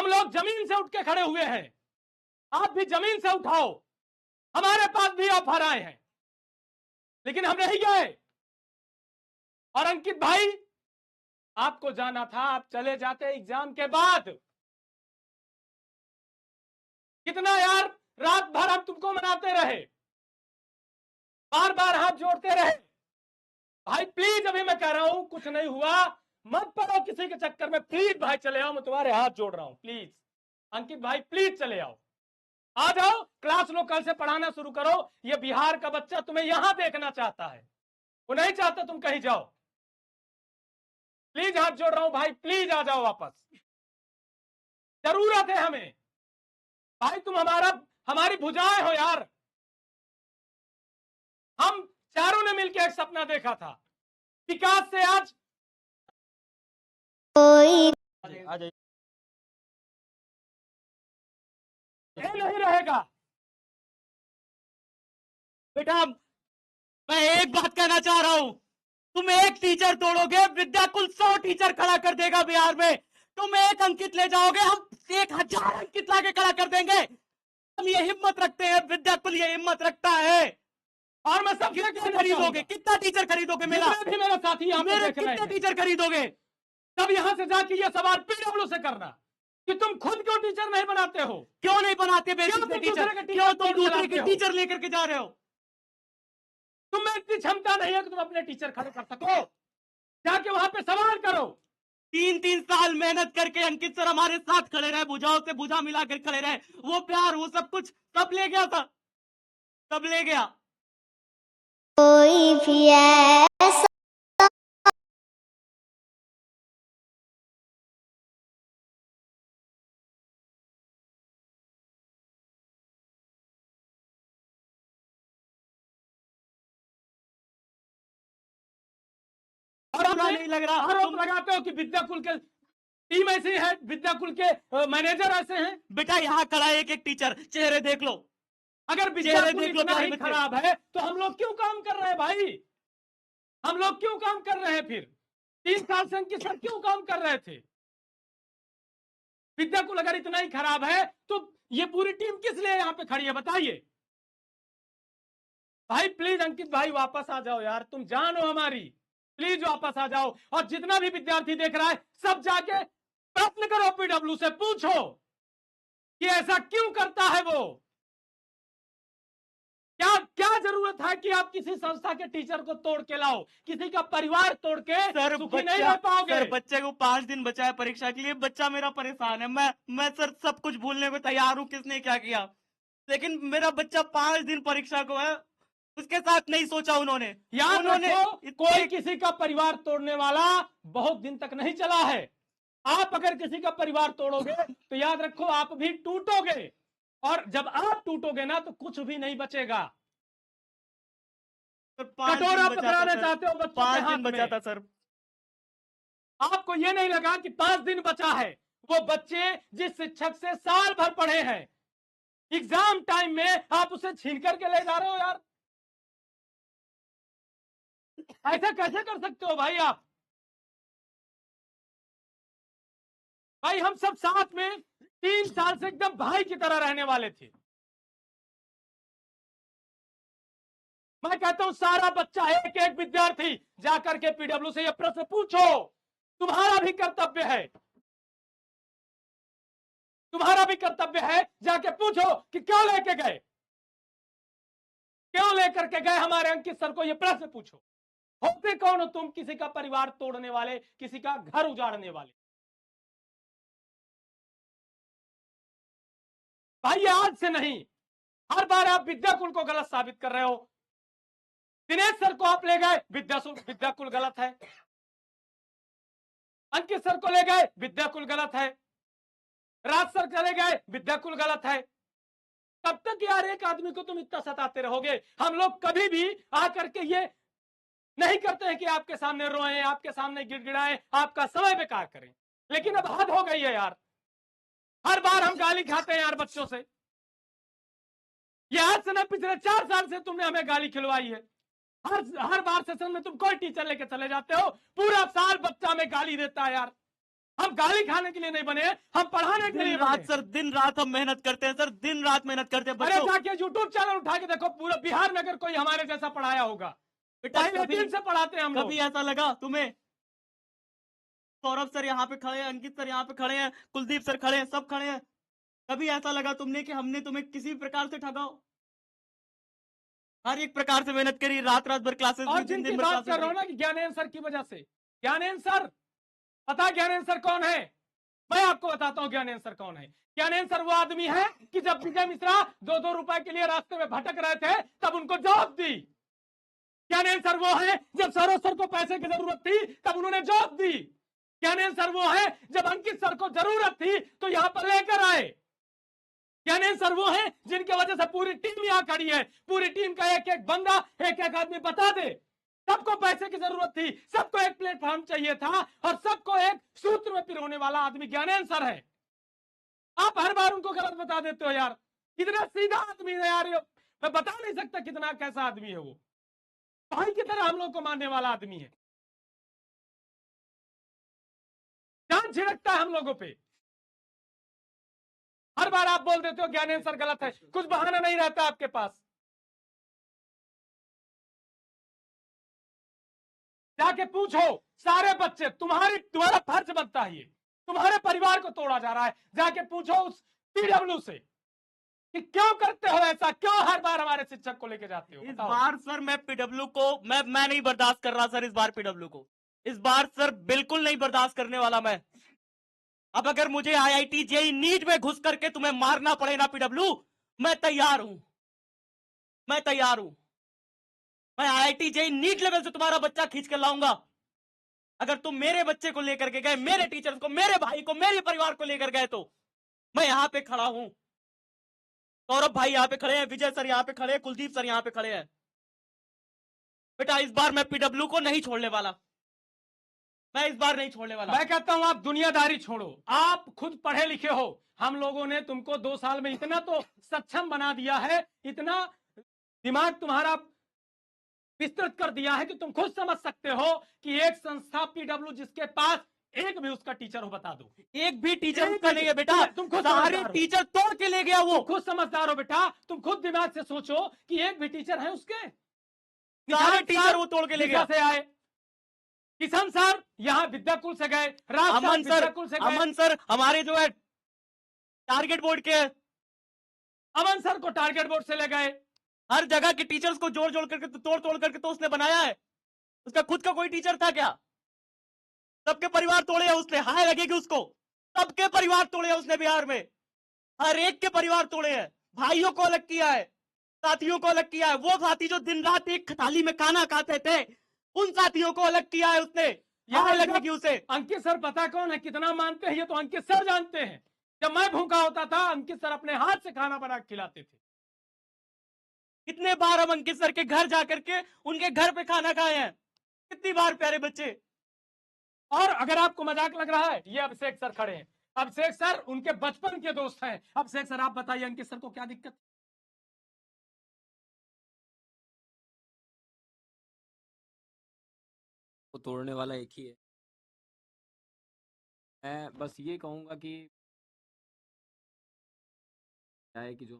लोग जमीन से उठ के खड़े हुए हैं, आप भी जमीन से उठाओ। हमारे पास भी ऑफर आए हैं, लेकिन हम नहीं गए। और अंकित भाई, आपको जाना था, आप चले जाते एग्जाम के बाद। कितना यार रात भर हम तुमको मनाते रहे, बार बार हाथ जोड़ते रहे। भाई प्लीज, अभी मैं कह रहा हूं कुछ नहीं हुआ, मत पड़ो किसी के चक्कर में। प्लीज भाई चले आओ, मैं तुम्हारे हाथ जोड़ रहा हूं। प्लीज अंकित भाई, प्लीज चले आओ, आ जाओ। क्लास लो, कल से पढ़ाना शुरू करो। ये बिहार का बच्चा तुम्हें यहां देखना चाहता है, वो नहीं चाहता तुम कहीं जाओ। प्लीज हाथ जोड़ रहा हूं भाई, प्लीज आ जाओ वापस, जरूरत है हमें। भाई तुम हमारी भुजाएं हो यार। हम चारों ने मिलकर एक सपना देखा था, विकास से आज ये नहीं रहेगा। बेटा, मैं एक बात कहना चाह रहा हूं, तुम एक टीचर तोड़ोगे, विद्याकुल 100 टीचर खड़ा कर देगा बिहार में। तुम एक अंकित ले जाओगे, हम 1000 अंकित लाके खड़ा कर देंगे। हम ये हिम्मत रखते हैं, विद्याकुल ये हिम्मत रखता है। और मैं सब कितने खरीदोगे, कितना टीचर खरीदोगे? मेरा भी मेरा साथी यहाँ पे मेरे देख रहे कितने हैं, टीचर खरीदोगे? तब यहां से जाके ये सवाल पीडब्ल्यू से करना कि तुम खुद क्यों टीचर नहीं बनाते हो। क्यों नहीं बनाते बेसिक तुम से टीचर? दूसरे के क्यों तुम टीचर दूसरे चलाते के हो? टीचर लेकर के जा रहे हो? तुम्हें इतनी क्षमता नहीं है कि तुम अपने टीचर खड़े कर सको। जाके वहां पे सवाल करो। 3-3 साल मेहनत करके अंकित सर हमारे साथ खड़े रहे, भुजाओं से भुजा मिलाकर खड़े रहे। वो प्यार, वो सब कुछ सब ले गया था, सब ले गया। कोई भी ऐसा बुरा नहीं लग रहा। आरोप लगाते हो कि विद्याकुल के टीम ऐसी है, विद्याकुल के मैनेजर ऐसे हैं। बेटा यहाँ खड़ा है एक एक टीचर, चेहरे देख लो। अगर विद्याकुल इतना ही खराब है तो हम लोग क्यों काम कर रहे हैं भाई? हम लोग क्यों काम कर रहे हैं फिर? 3 साल से अंकित सर क्यों काम कर रहे थे? विद्याकुल अगर इतना ही खराब है तो ये पूरी टीम किस लिए यहाँ पे खड़ी है, बताइए भाई। प्लीज अंकित भाई वापस आ जाओ यार, तुम जान हो हमारी, प्लीज वापस आ जाओ। और जितना भी विद्यार्थी देख रहा है, सब जाके प्रश्न करो, पीडब्ल्यू से पूछो कि ऐसा क्यों करता है वो। क्या क्या जरूरत है कि आप किसी संस्था के टीचर को तोड़ के लाओ, किसी का परिवार तोड़ के सर सुखी नहीं रह पाओगे। सर बच्चे को 5 दिन बचा है परीक्षा के लिए, बच्चा मेरा परेशान है। मैं सर सब कुछ भूलने को तैयार हूँ, किसने क्या किया, लेकिन मेरा बच्चा 5 दिन परीक्षा को है, उसके साथ नहीं सोचा उन्होंने। याद रखो, कोई किसी का परिवार तोड़ने वाला बहुत दिन तक नहीं चला है। आप अगर किसी का परिवार तोड़ोगे तो याद रखो आप भी टूटोगे, और जब आप टूटोगे ना तो कुछ भी नहीं बचेगा। कटोरा पकड़ाना चाहते हो बच्चों के हाथ में। बचा था सर। आपको ये नहीं लगा कि 5 दिन बचा है? वो बच्चे जिस शिक्षक से साल भर पढ़े हैं, एग्जाम टाइम में आप उसे छीन करके ले जा रहे हो यार। ऐसा कैसे कर सकते हो भाई आप? भाई हम सब साथ में 3 साल से एकदम भाई की तरह रहने वाले थे। मैं कहता हूं सारा बच्चा, एक एक विद्यार्थी जाकर के पीडब्ल्यू से यह प्रश्न पूछो। तुम्हारा भी कर्तव्य है, तुम्हारा भी कर्तव्य है, जाके पूछो कि क्यों लेके गए, क्यों लेकर के गए हमारे अंकित सर को। यह प्रश्न पूछो। होते कौन हो तुम? किसी का परिवार तोड़ने वाले, किसी का घर उजाड़ने वाले। भाई आज से नहीं, हर बार आप विद्याकुल को गलत साबित कर रहे हो। दिनेश सर को आप ले गए, विद्याकुल गलत है। अंकित सर को ले गए, विद्याकुल गलत है। राज सर चले गए, विद्याकुल गलत है। कब तक यार एक आदमी को तुम इतना सताते रहोगे? हम लोग कभी भी आकर के ये नहीं करते हैं कि आपके सामने रोएं, आपके सामने गिड़गिड़ाएं, आपका समय बेकार करें, लेकिन अब हद हो गई है यार। हर बार हम गाली खाते हैं यार बच्चों से। ये आज से ना, पिछले 4 साल से तुमने हमें गाली खिलवाई है। हर बार सेशन में तुम कोई टीचर लेके चले जाते हो, पूरा साल बच्चा में गाली देता है यार। हम गाली खाने के लिए नहीं बने, हम पढ़ाने के लिए दिन रात बने। सर, दिन रात हम मेहनत करते हैं सर, दिन रात मेहनत करते हैं अरे बच्चों। जाके यूट्यूब चैनल उठा के देखो, पूरा बिहार में अगर कोई हमारे जैसा पढ़ाया होगा। बेटा पहले कभी दिन से पढ़ाते हैं हम लोग। कभी ऐसा लगा तुम्हें? सौरभ सर यहाँ पे खड़े हैं, अंकित सर यहाँ पे खड़े हैं, कुलदीप सर खड़े हैं, सब खड़े हैं। कभी ऐसा लगा तुमने कि हमने तुम्हें किसी भी प्रकार से ठगा हो? हर एक प्रकार से मेहनत करी, रात रात भर क्लासेस और ली, दिन जिनकी दिन भर बात कर क्लासेस रहा हूं ना ली। कि ज्ञानेंद्र सर की वजह से, ज्ञानेंद्र सर, पता है ज्ञानेंद्र सर कौन है? मैं आपको बताता हूं ज्ञानेंद्र सर कौन है। ज्ञानेंद्र सर वो आदमी है कि जब विजय मिश्रा 2-2 रुपए के लिए रास्ते में भटक रहे थे, तब उनको जॉब दी। ज्ञानेंद्र सर वो है जब सौरभ सर को पैसे की जरूरत थी, तब उन्होंने जॉब दी। ज्ञानेंद्र सर वो है जब अंकित सर को जरूरत थी तो यहां पर लेकर आए। ज्ञानेंद्र सर वो है जिनकी वजह से पूरी टीम यहां खड़ी है। पूरी टीम का एक एक बंदा, एक एक आदमी बता दे। सबको पैसे की जरूरत थी, सबको एक प्लेटफॉर्म चाहिए था, और सबको एक सूत्र में पिरोने वाला आदमी ज्ञानेंद्र सर है। आप हर बार उनको गलत बता देते हो यार। कितना सीधा आदमी है यार, मैं बता नहीं सकता कितना कैसा आदमी है वो। भाई की तरह हम लोग को मानने वाला आदमी है, जान छिड़कता है हम लोगों पे। हर बार आप बोल देते हो ज्ञानेंद्र सर गलत है, कुछ बहाना नहीं रहता आपके पास। जाके पूछो सारे बच्चे, तुम्हारा फर्ज बनता है ये, तुम्हारे परिवार को तोड़ा जा रहा है। जाके पूछो उस पीडब्ल्यू से कि क्यों करते हो ऐसा, क्यों हर बार हमारे शिक्षक को लेके जाते हो। इस बताओ। बार सर मैं पीडब्ल्यू को मैं नहीं बर्दाश्त कर रहा सर। इस बार पीडब्ल्यू को, इस बार सर बिल्कुल नहीं बर्दाश्त करने वाला मैं। अब अगर मुझे आईआईटी जेईई नीट में घुस करके तुम्हें मारना पड़े ना पीडब्ल्यू, मैं तैयार हूं, मैं तैयार हूं। मैं आईआईटी जेईई नीट लेवल से तुम्हारा बच्चा खींच कर लाऊंगा। अगर तुम मेरे बच्चे को लेकर के गए, मेरे टीचर्स को, मेरे भाई को, मेरे परिवार को लेकर गए, तो मैं यहां पे खड़ा हूं। सौरभ भाई यहाँ पे खड़े हैं, विजय सर यहाँ पे खड़े हैं, कुलदीप सर यहाँ पे खड़े हैं। बेटा इस बार मैं पीडब्ल्यू को नहीं छोड़ने वाला, मैं इस बार नहीं छोड़ने वाला। मैं कहता हूं आप दुनियादारी छोड़ो, आप खुद पढ़े लिखे हो। हम लोगों ने तुमको 2 साल में इतना तो सक्षम बना दिया है, इतना दिमाग तुम्हारा विस्तृत कर दिया है कि तुम खुद समझ सकते हो कि एक संस्था पीडब्ल्यू जिसके पास एक भी उसका टीचर हो, बता दो। एक भी टीचर उसका नहीं है बेटा, तुम खुद सारे समझदार हो। टीचर तोड़ के ले गया वो। तुम खुद समझदार हो बेटा, तुम खुद दिमाग से सोचो कि एक भी टीचर है उसके। सारे टीचर वो तोड़ के ले गया। से आए किशन सर यहाँ विद्याकुल से गए, राज अमन सर, विद्याकुल से गए। अमन सर हमारे जो है टारगेट बोर्ड के, अमन सर को टारगेट बोर्ड से ले गए। हर जगह के टीचर्स को जोड़ जोड़ करके, तोड़ तोड़ करके तो उसने बनाया है। उसका खुद का कोई टीचर था क्या? सबके परिवार तोड़े हैं उसने, हाय लगेगी उसको। सबके परिवार तोड़े हैं उसने बिहार में, हर एक के परिवार तोड़े हैं। भाइयों को अलग किया है, साथियों को अलग किया है। वो साथी जो दिन रात एक थाली में खाना खाते थे, उन साथियों को अलग किया है उसने, हाय लगेगी उसे। अंकित सर पता कौन है, कितना मानते हैं ये तो अंकित सर जानते हैं। जब मैं भूखा होता था, अंकित सर अपने हाथ से खाना बना के खिलाते थे। कितने बार हम अंकित सर के घर जाकर के उनके घर पे खाना खाए हैं, कितनी बार प्यारे बच्चे। और अगर आपको मजाक लग रहा है, ये अभिषेक सर खड़े हैं। अभिषेक सर उनके बचपन के दोस्त हैं। अभिषेक सर आप बताइए अंकित सर को क्या दिक्कत? को तोड़ने वाला एक ही है। मैं बस ये कहूँगा कि क्या है कि जो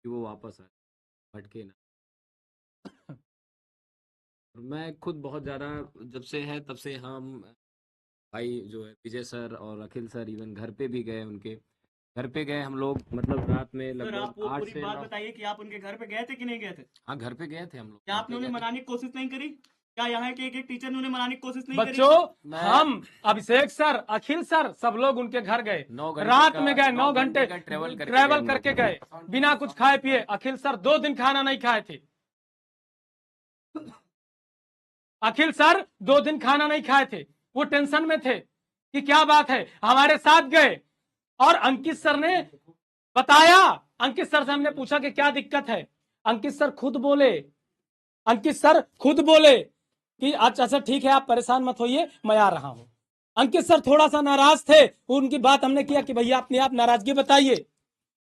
कि वो वापस आए, भटके ना। और मैं खुद बहुत ज़्यादा जब से है तब से हम भाई जो है विजय सर और अखिल सर इवन घर पे भी गए, उनके घर पे गए हम लोग, मतलब रात में सर आप लगभग वो 8 पूरी से बात 9। बताइए कि आप उनके घर पे गए थे कि नहीं गए थे? हाँ घर पे गए थे हम लोग। क्या घर आपने पे उन्हें गए थे। मनाने की कोशिश नहीं करी? क्या यहाँ के एक टीचर ने उन्हें मनाने की कोशिश नहीं करी? बच्चों मैं- हम अभिषेक सर, अखिल सर, सब लोग उनके घर गए, 9 घंटे रात का- में गए, 9 घंटे का ट्रेवल करके ट्रेवल गए हम करके लोग। गए, बिना कुछ खाए पिए। अखिल सर 2 दिन खाना नहीं खाए थे। अखिल सर 2 दिन खाना नहीं खाए थे, वो टेंशन में थे कि क्या बात है। हमारे साथ गए और अंकित सर ने बताया। अंकित सर से हमने पूछा कि क्या दिक्कत है, अंकित सर खुद बोले, अंकित सर खुद बोले कि अच्छा ठीक है आप परेशान मत होइए, मैं आ रहा हूं। अंकित सर थोड़ा सा नाराज थे, उनकी बात हमने किया कि भैया अपने आप नाराजगी बताइए।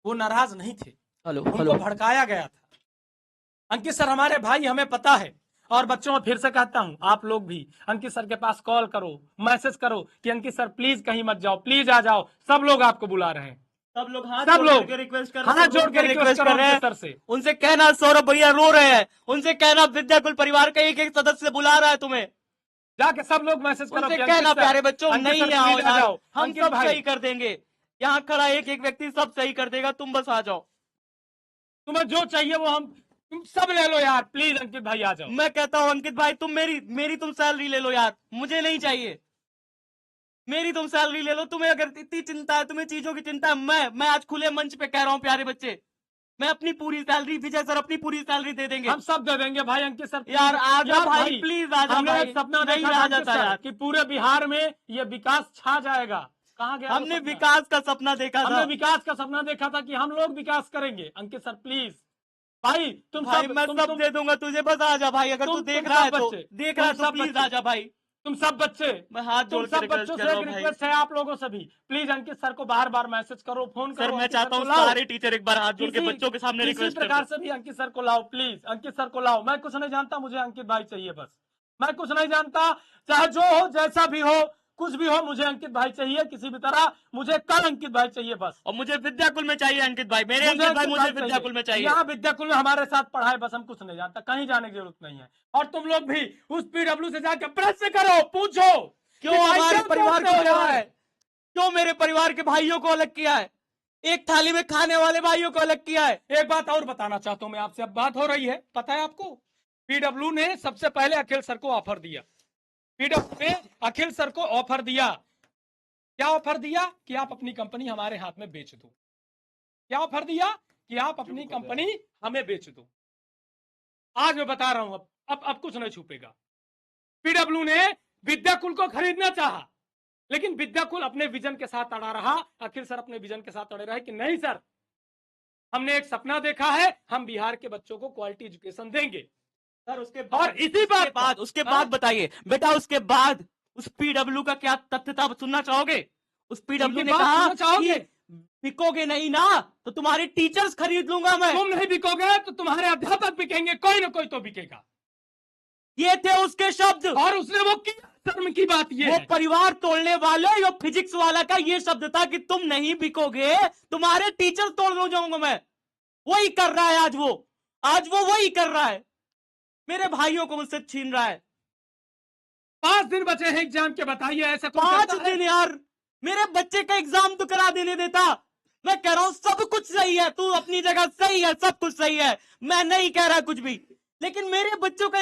वो नाराज नहीं थे, उनको भड़काया गया था। अंकित सर हमारे भाई, हमें पता है। और बच्चों में फिर से कहता हूं, आप लोग भी अंकित सर के पास कॉल करो, मैसेज करो कि अंकित सर प्लीज कहीं मत जाओ, प्लीज आ जाओ। सब लोग आपको बुला रहे हैं, सब लोग हाथ सब जोड़ लोग करके रिक्वेस्ट कर हाथ जोड़ के रिक्वेस्ट कर रहे हैं हैं सर से। उनसे कहना सौरभ भैया रो रहे हैं, उनसे कहना विद्याकुल परिवार का एक एक सदस्य बुला रहा है तुम्हें, जाके सब लोग मैसेज करो उनसे कि कहना अंकित सर, प्यारे बच्चों अंकित नहीं सर आओ प्लीज आ यार, जाओ। हम अंकित सब भाई सही कर देंगे, यहाँ खड़ा एक एक व्यक्ति सब सही कर देगा, तुम बस आ जाओ। तुम्हें जो चाहिए वो हम तुम सब ले लो यार, प्लीज अंकित भाई आ जाओ। मैं कहता हूँ अंकित भाई तुम मेरी तुम सैलरी ले लो यार, मुझे नहीं चाहिए, मेरी तुम सैलरी ले लो। तुम्हें अगर इतनी चिंता है, तुम्हें चीजों की चिंता है, मैं आज खुले मंच पे कह रहा हूँ प्यारे बच्चे, मैं अपनी पूरी सैलरी, विजय सर अपनी पूरी सैलरी दे देंगे। हम सब दे देंगे भाई। अंकित सर यार आ जा यार भाई, प्लीज आ जा हमने भाई, एक सपना नहीं देखा था रहा अंकित जाता सर यार, कि पूरे बिहार में ये विकास छा जाएगा। कहाँ गया वो हमने सपना? विकास का सपना देखा हमने था विकास का सपना देखा था कि हम लोग विकास करेंगे। अंकित सर प्लीज भाई तुम भाई, सब मैं सब दे दूंगा तुझे, बस आ जा भाई, अगर तू देख रहा है तो देख रहा है तो प्लीज आ जा भाई, तुम सब बच्चे, मैं हाथ तुम जोड़ के सब रिक्वेस्ट बच्चों कर से रहा एक हूँ भाई। रिक्वेस्ट है आप लोगों से भी, प्लीज अंकित सर को बार बार मैसेज करो, फोन करो। सर मैं अंकित चाहता सर हूँ को लाओ। सारे टीचर एक बार हाथ जोड़ के किसी बच्चों के सामने किसी रिक्वेस्ट कर प्रकार दें। से भी अंकित सर को लाओ, प्लीज अंकित सर को लाओ। मैं कुछ नहीं जानता, मुझे अंकित भाई चाहिए बस। मैं कुछ नहीं जानता, चाहे जो हो, जैसा भी हो, कुछ भी हो, मुझे अंकित भाई चाहिए किसी भी तरह। मुझे कल अंकित भाई चाहिए बस। और मुझे विद्याकुल में चाहिए अंकित भाई, मेरे मुझे अंकित भाई अंकित मुझे भाई विद्याकुल में चाहिए। यहाँ विद्याकुल में हमारे साथ पढ़ाए, बस हम कुछ नहीं जानता, कहीं जाने की जरूरत नहीं है। और तुम लोग भी उस पीडब्ल्यू से जाकर प्रश्न करो, पूछो क्यों कि भाई हमारे क्यों परिवार तोड़ते को हो तोड़ा यार? है, क्यों मेरे परिवार के भाइयों को अलग किया है, एक थाली में खाने वाले भाइयों को अलग किया है। एक बात और बताना चाहता हूं मैं आपसे, अब बात हो रही है, पता है आपको, पीडब्ल्यू ने सबसे पहले अखिल सर को ऑफर दिया। पीडब्ल्यू ने अखिल सर को ऑफर दिया, क्या ऑफर दिया? कि आप अपनी कंपनी हमारे हाथ में बेच दो। क्या ऑफर दिया? कि आप अपनी कंपनी हमें बेच दो। आज मैं बता रहा हूं, अब कुछ नहीं छुपेगा। पीडब्ल्यू ने विद्याकुल को खरीदना चाहा, लेकिन विद्याकुल अपने विजन के साथ अड़ा रहा। अखिल सर अपने विजन के साथ अड़े रहे कि नहीं सर, हमने एक सपना देखा है, हम बिहार के बच्चों को क्वालिटी एजुकेशन देंगे। सर उसके और इसी बात पर- उसके बाद बताइए बेटा, उसके बाद उस पीडब्ल्यू का क्या तथ्य था, सुनना चाहोगे? उस पीडब्ल्यू उनकी ने बात कहा सुनना चाहोगे? कि बिकोगे नहीं ना तो तुम्हारे टीचर्स खरीद लूंगा मैं। तुम नहीं बिकोगे तो तुम्हारे अध्यापक बिकेंगे, कोई ना कोई तो बिकेगा। ये थे उसके शब्द, और उसने वो किया। शर्म की बात ये वो है। परिवार तोड़ने वाले यो फिजिक्स वाला का ये शब्द था कि तुम नहीं बिकोगे, तुम्हारे टीचर तोड़ जाऊंगा मैं। वही कर रहा है आज वो वही कर रहा है, मेरे भाइयों को मुझसे छीन रहा है। 5 दिन बचे हैं एग्जाम के, बताइए ऐसा कोई 5 करता है? दिन यार, मेरे बच्चे का एग्जाम तो करा देने देता। मैं कह रहा हूं सब कुछ सही है, तू अपनी जगह सही है, सब कुछ सही है, मैं नहीं कह रहा कुछ भी, लेकिन मेरे बच्चों का